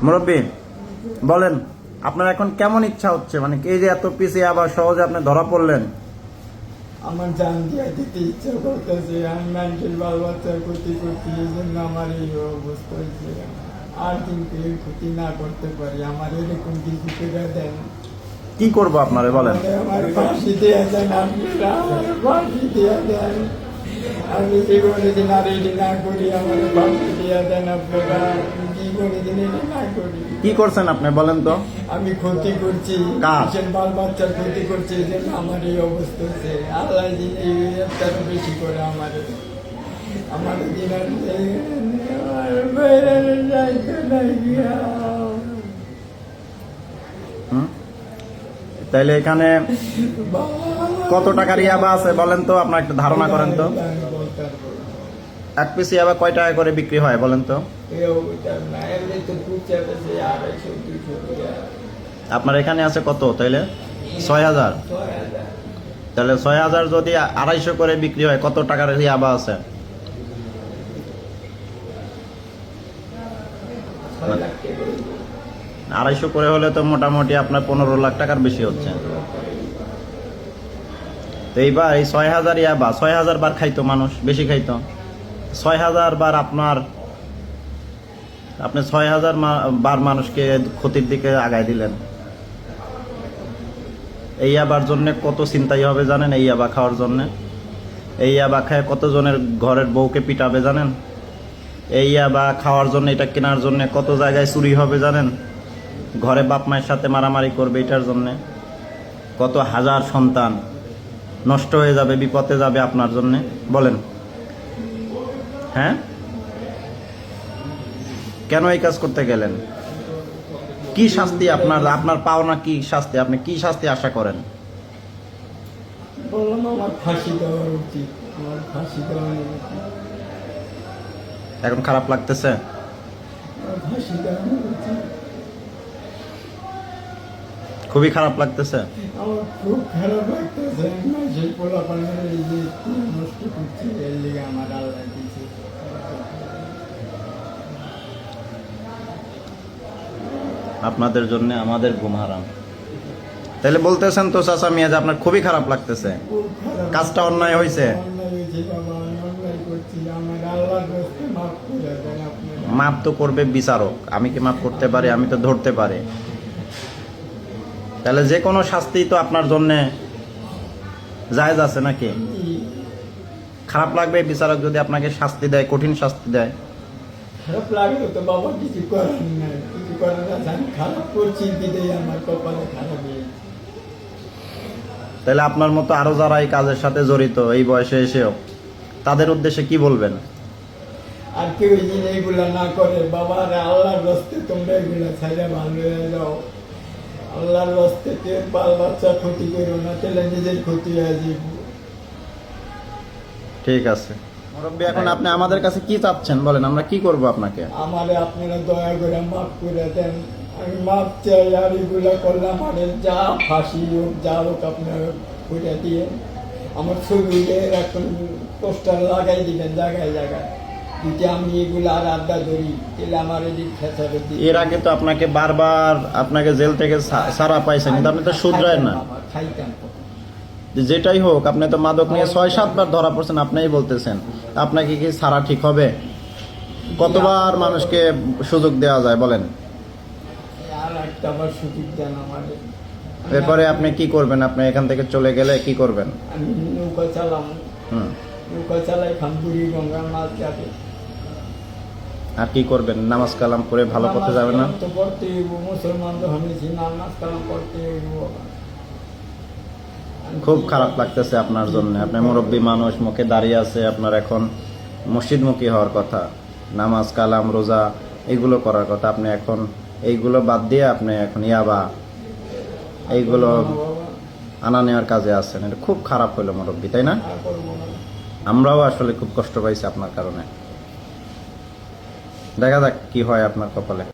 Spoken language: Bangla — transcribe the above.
মুরব্বী বলেন, আপনার এখন কেমন ইচ্ছা হচ্ছে? মানে এই যে এত পিছিয়ে আবার সহজে আপনি ধরা পড়লেন। আমার জান দিয়ে দিতে ইচ্ছা করতেছে। আমি মেন্টাল বাল বাচ্চার ক্ষতি করতে, এই জন্য আমার এই অবস্থা হয়েছে। আর কিন্তু এই ক্ষতি না করতে পারি, আমার এরকম কিছু করে দেন। কি করবো আপনারে বলেন? আমার ফাঁসি দিয়ে দেন আপনারা, আমার ফাঁসি দিয়ে দেন। আমি জীবনে দিন আর এটি না করি, আমার ফাঁসি দিয়ে দেন আপনারা। জীবনে দিন এটি না করি। কি করছেন আপনি বলেন তো? আমি ক্ষতি করছি, কার? বাল বাচ্চার ক্ষতি করছি, এই জন্য আমার এই অবস্থা হচ্ছে। আল্লাহ দিন এই তার বেশি করে আমার দিন আর তাইলে এখানে কত টাকার ইয়াবা আছে বলেন তো? আপনার একটা ধারণা করেন তো। এক পিস ইয়াবা কয় টাকা করে বিক্রি হয় বলেন তো? আপনার এখানে আছে কত তাইলে? ৬,০০০। তাহলে ৬,০০০ যদি ২৫০ করে বিক্রি হয়, কত টাকার ইয়াবা আছে? ২৫০ করে হলে তো মোটামুটি আপনার ১৫ লাখ টাকার বেশি হচ্ছে। তো এইবার এই ৬,০০০ ইয়াবা ৬,০০০ বার খাইতো মানুষ, বেশি খাইতো। ৬,০০০ বার আপনি ৬,০০০ বার মানুষকে ক্ষতির দিকে আগায় দিলেন। এই ইয়াবার জন্য কত চিন্তাই হবে জানেন? এই ইয়াবা খাওয়ার জন্য, এই ইয়াবা খায় কতজনের ঘরের বউকে পিটাবে জানেন? এই ইয়াবা খাওয়ার জন্য, এটা কেনার জন্য কত জায়গায় চুরি হবে জানেন? ঘরে বাপ মায়ের সাথে মারামারি করবে এটার জন্য। কত হাজার সন্তান নষ্ট হয়ে যাবে, বিপদে যাবে আপনার জন্য বলেন। হ্যাঁ, কেন এই কাজ করতে গেলেন? কি শাস্তি আপনার পাওনা? কি শাস্তি? আপনি কি শাস্তি আশা করেন? বললাম আমার ফাঁসি দেওয়া উচিত, আমার ফাঁসি দেওয়া উচিত। এখন খারাপ লাগতেছে? ফাঁসি দেওয়া উচিত। খুবই খারাপ লাগতেছে। আমার খুব খারাপ লাগতেছে। সেই পোলাপানের এই যে নষ্ট করছি, এর লিগে আমার আল্লাহ দিচ্ছে। আপনাদের জন্য আমাদের ঘুম হারাম। তাহলে বলতেছেন তো চাচা মিয়া যে আপনার খুবই খারাপ লাগতেছে? খুব খারাপ। কাজটা অন্যায় হয়েছে। অন্যায় হয়েছে বাবা, আমি অন্যায় করছি। আমার আল্লাহর রাস্তায় মাফ করে দেন আপনারা। মাপ তো করবে বিচারক, আমি কি মাপ করতে পারি? আমি তো ধরতে পারি। তাহলে যে কোনো শাস্তি তো আপনার জন্যে জায়েজ আছে নাকি? খারাপ লাগবে বিচারক যদি আপনাকে শাস্তি দেয়, কঠিন শাস্তি দেয়? খারাপ লাগলো তো বাবা, কিছু করার নাই, কিছু করার আছে। আমি খারাপ করছি বিদেই আমার কপালে খারাপ হয়েছে। তাহলে আপনার মতো আরো যারা এই কাজের সাথে জড়িত এই বয়সে এসেও, তাদের উদ্দেশ্যে কি বলবেন? আর কেউ এইগুলা না করে বাবা, আর আল্লাহর রাস্তে তোমরা এগুলা ছাইরা ভালো হয়ে যাও। আল্লাহর রাস্তে কেউ বাল বাচ্চা ক্ষতি করো না, তাহলে নিজের ক্ষতি হয়ে যাবে। ঠিক আছে মুরব্বী, এখন আপনি আমাদের কাছে কি চাচ্ছেন বলেন? আমরা কি করব আপনাকে? আমারে আপনারা দয়া করে মাফ করে দেন। আমি মাফ চাই। আর এগুলা করলাম, আমাদের যা ফাঁসি হোক যা হোক আপনারা করে দিয়ে আমার ছবিতে এখন পোস্টার লাগাই দিবেন জায়গায় জায়গায়। যদি আমি এগুলো আর আড্ডা ধরি, তাহলে আমার এদিক খেসারে দিই। এর আগে তো আপনাকে বারবার আপনাকে জেল থেকে ছাড়া পাইছেন, কিন্তু আপনি তো শুধরায় না। খাইতাম যেটাই হোক, আপনি তো মাদক নিয়ে ৬-৭ বার ধরা পড়ছেন, আপনিই বলতেছেন। আপনাকে কি ছাড়া ঠিক হবে? কতবার মানুষকে সুযোগ দেওয়া যায় বলেন? আর একটা আবার সুযোগ দেন আমাদের। এরপরে আপনি কি করবেন? আপনি এখান থেকে চলে গেলে কি করবেন? আমি নৌকা চালাম, নৌকা চালাই, খামপুরি গঙ্গার মাছ যাবে। আর কি করবেন? নামাজ কালাম করে ভালো করতে যাবেন না? তো পড়তে হইব, মুসলমান তো হয়েছি, নামাজ কালাম করতে হইব। খুব খারাপ লাগতেছে আপনার জন্য। আপনি মুরব্বী মানুষ, মুখে দাঁড়িয়ে আছে, আপনার এখন মসজিদমুখী হওয়ার কথা, নামাজ কালাম রোজা এগুলো করার কথা। আপনি এখন এইগুলো বাদ দিয়ে আপনি এখন ইয়াবা এইগুলো আনা নেওয়ার কাজে আছেন। এটা খুব খারাপ হলো মুরব্বী, তাই না? আমরাও আসলে খুব কষ্ট পাইছি আপনার কারণে। দেখা যাক কি হয় আপনার কপালে।